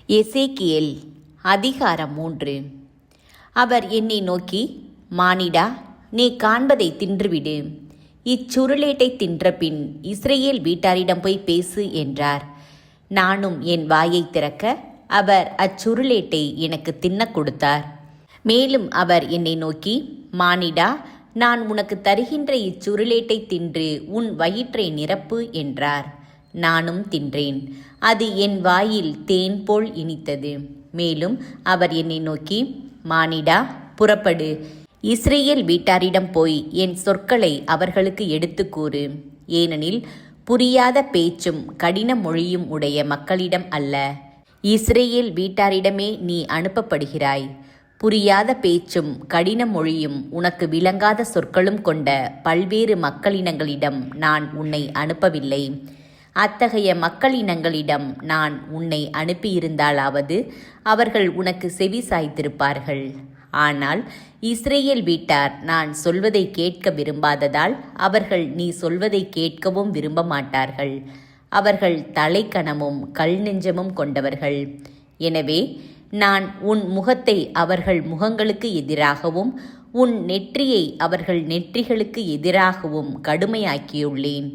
எசேக்கியேல் அதிகாரம் 3. அவர் என்னை நோக்கி, மானிடா, நீ காண்பதை தின்றுவிடு. இச்சுருளேட்டை தின்றபின் இஸ்ரவேல் வீட்டாரிடம் போய் பேசு என்றார். நானும் என் வாயை திறக்க அவர் அச்சுருளேட்டை எனக்கு தின்னக் கொடுத்தார். மேலும் அவர் என்னை நோக்கி, மானிடா, நான் உனக்கு தருகின்ற இச்சுருளேட்டை தின்று உன் வயிற்றை நிரப்பு என்றார். நானும் தின்றேன். அது என் வாயில் தேன் போல் இனித்தது. மேலும் அவர் என்னை நோக்கி, மானிடா, புறப்படு, இஸ்ரவேல் வீட்டாரிடம் போய் என் சொற்களை அவர்களுக்கு எடுத்து கூறு. ஏனெனில் புரியாத பேச்சும் கடின மொழியும் உடைய மக்களிடம் அல்ல, இஸ்ரவேல் வீட்டாரிடமே நீ அனுப்பப்படுகிறாய். புரியாத பேச்சும் கடின மொழியும் உனக்கு விளங்காத சொற்களும் கொண்ட பல்வேறு மக்களினங்களிடம் நான் உன்னை அனுப்பவில்லை. அத்தகைய மக்களினங்களிடம் நான் உன்னை அனுப்பியிருந்தாலாவது அவர்கள் உனக்கு செவி சாய்த்திருப்பார்கள். ஆனால் இஸ்ரவேல் வீட்டார் நான் சொல்வதை கேட்க விரும்பாததால் அவர்கள் நீ சொல்வதை கேட்கவும் விரும்ப மாட்டார்கள். அவர்கள் தலைக்கணமும் கல் நெஞ்சமும் கொண்டவர்கள். எனவே நான் உன் முகத்தை அவர்கள் முகங்களுக்கு எதிராகவும் உன் நெற்றியை அவர்கள் நெற்றிகளுக்கு எதிராகவும் கடுமையாக்கியுள்ளேன்.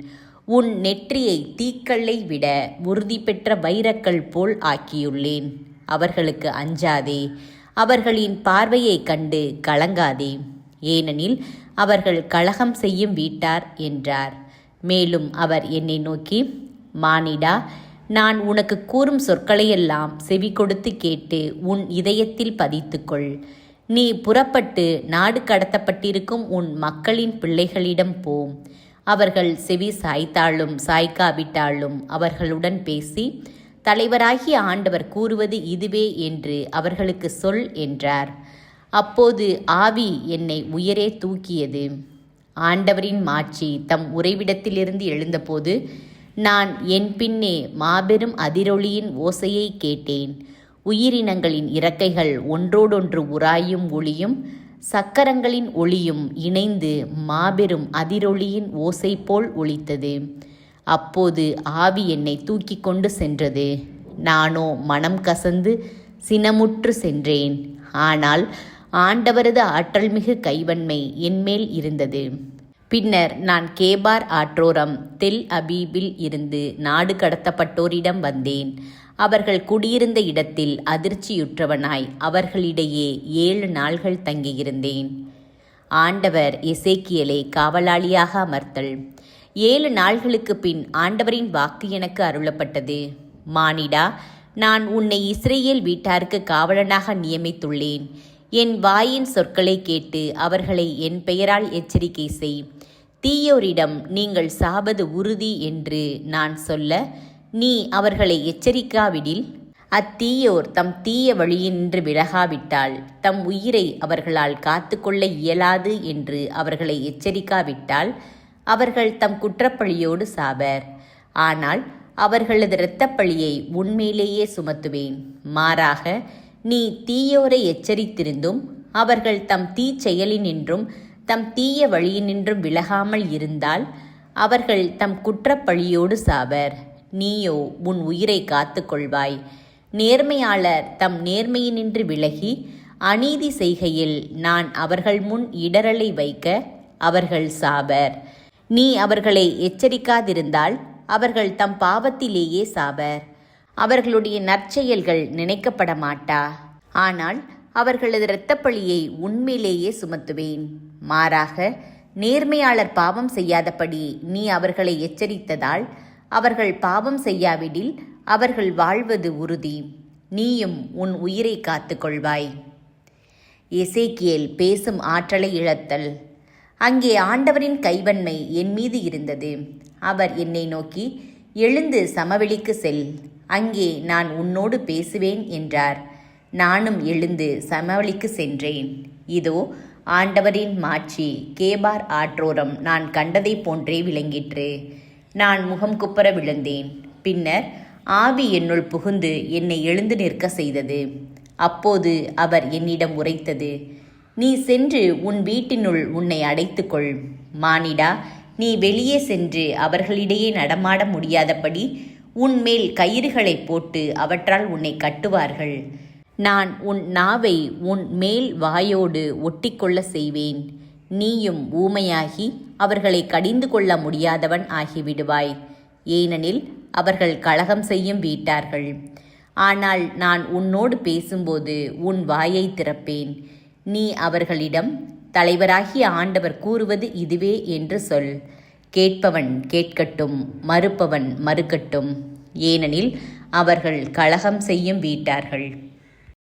உன் நெற்றியை தீக்கல்லை விட உறுதி பெற்ற வைரக்கல் போல் ஆக்கியுள்ளேன். அவர்களுக்கு அஞ்சாதே, அவர்களின் பார்வையை கண்டு கலங்காதே, ஏனெனில் அவர்கள் கலகம் செய்யும் வீட்டார் என்றார். மேலும் அவர் என்னை நோக்கி, மானிடா, நான் உனக்கு கூறும் சொற்களையெல்லாம் செவி கொடுத்து கேட்டு உன் இதயத்தில் பதித்துக்கொள். நீ புறப்பட்டு நாடு கடத்தப்பட்டிருக்கும் உன் மக்களின் பிள்ளைகளிடம் போ. அவர்கள் செவி சாய்த்தாலும் சாய்க்காவிட்டாலும் அவர்களுடன் பேசி, தலைவராகிய ஆண்டவர் கூறுவது இதுவே என்று அவர்களுக்கு சொல் என்றார். அப்போது ஆவி என்னை உயரே தூக்கியது. ஆண்டவரின் மாட்சி தம் உறைவிடத்திலிருந்து எழுந்தபோது நான் என் பின்னே மாபெரும் அதிரொலியின் ஓசையை கேட்டேன். உயிரினங்களின் இறக்கைகள் ஒன்றோடொன்று உராயும் ஒளியும் சக்கரங்களின் ஒளியும் இணைந்து மாபெரும் அதிரொலியின் ஓசை போல் ஒலித்தது. அப்போது ஆவி என்னை தூக்கி கொண்டு சென்றது. நானோ மனம் கசந்து சினமுற்று சென்றேன். ஆனால் ஆண்டவரது ஆற்றல்மிகு கைவன்மை என்மேல் இருந்தது. பின்னர் நான் கேபார் ஆற்றோரம் தெல் அபீபில் இருந்து நாடு கடத்தப்பட்டோரிடம் வந்தேன். அவர்கள் குடியிருந்த இடத்தில் அதிர்ச்சியுற்றவனாய் அவர்களிடையே 7 நாள்கள் தங்கியிருந்தேன். ஆண்டவர் எசேக்கியேலை காவலாளியாக அமர்த்தல். 7 நாள்களுக்கு பின் ஆண்டவரின் வாக்கு எனக்கு அருளப்பட்டது. மானிடா, நான் உன்னை இஸ்ரவேல் வீட்டாருக்கு காவலனாக நியமித்துள்ளேன். என் வாயின் சொற்களை கேட்டு அவர்களை என் பெயரால் எச்சரிக்கை செய். தீயோரிடம் நீங்கள் சாவது உறுதி என்று நான் சொல்ல நீ அவர்களை எச்சரிக்காவிடில், அத்தீயோர் தம் தீய வழியினின்று விலகாவிட்டால் தம் உயிரை அவர்களால் காத்து கொள்ள இயலாது என்று அவர்களை எச்சரிக்காவிட்டால் அவர்கள் தம் குற்றப்பழியோடு சாவர். ஆனால் அவர்களது இரத்தப்பழியை உன்மேலேயே சுமத்துவேன். மாறாக நீ தீயோரை எச்சரித்திருந்தும் அவர்கள் தம் தீச்செயலினின்றும் தம் தீய வழியினின்றும் விலகாமல் இருந்தால் அவர்கள் தம் குற்றப்பழியோடு சாவர். நீயோ உன் உயிரை காத்து கொள்வாய். நேர்மையாளர் தம் நேர்மையினின்று விலகி அநீதி செய்கையில் நான் அவர்கள் முன் இடரலை வைக்க அவர்கள் சாவர். நீ அவர்களை எச்சரிக்காதிருந்தால் அவர்கள் தம் பாவத்திலேயே சாவர். அவர்களுடைய நற்செயல்கள் நினைக்கப்பட மாட்டா. ஆனால் அவர்களது இரத்தப்பழியை உன்மேலேயே சுமத்துவேன். மாறாக நேர்மையாளர் பாவம் செய்யாதபடி நீ அவர்களை எச்சரித்ததால் அவர்கள் பாவம் செய்யாவிடில் அவர்கள் வாழ்வது உறுதி. நீயும் உன் உயிரை காத்து கொள்வாய். எசேக்கியேல் பேசும் ஆற்றலை இழத்தல். அங்கே ஆண்டவரின் கைவன்மை என் மீது இருந்தது. அவர் என்னை நோக்கி, எழுந்து சமவெளிக்கு செல், அங்கே நான் உன்னோடு பேசுவேன் என்றார். நானும் எழுந்து சமவெளிக்கு சென்றேன். இதோ ஆண்டவரின் மாட்சி கேபார் ஆற்றோரம் நான் கண்டதை போன்றே விளங்கிற்று. நான் முகம் குப்புற விழுந்தேன். பின்னர் ஆவி என்னுள் புகுந்து என்னை எழுந்து நிற்க செய்தது. அப்போது அவர் என்னிடம் உரைத்தது, நீ சென்று உன் வீட்டினுள் உன்னை அடைத்துக்கொள். மானிடா, நீ வெளியே சென்று அவர்களிடையே நடமாட முடியாதபடி உன் மேல் கயிறுகளை போட்டு அவற்றால் உன்னை கட்டுவார்கள். நான் உன் நாவை உன் மேல் வாயோடு ஒட்டிக்கொள்ள செய்வேன். நீயும் ஊமையாகி அவர்களை கடிந்து கொள்ள முடியாதவன் ஆகிவிடுவாய். ஏனெனில் அவர்கள் கலகம் செய்யும் வீட்டார்கள். ஆனால் நான் உன்னோடு பேசும்போது உன் வாயை திறப்பேன். நீ அவர்களிடம், தலைவராகிய ஆண்டவர் கூறுவது இதுவே என்று சொல். கேட்பவன் கேட்கட்டும், மறுப்பவன் மறுக்கட்டும். ஏனெனில் அவர்கள் கலகம் செய்யும் வீட்டார்கள்.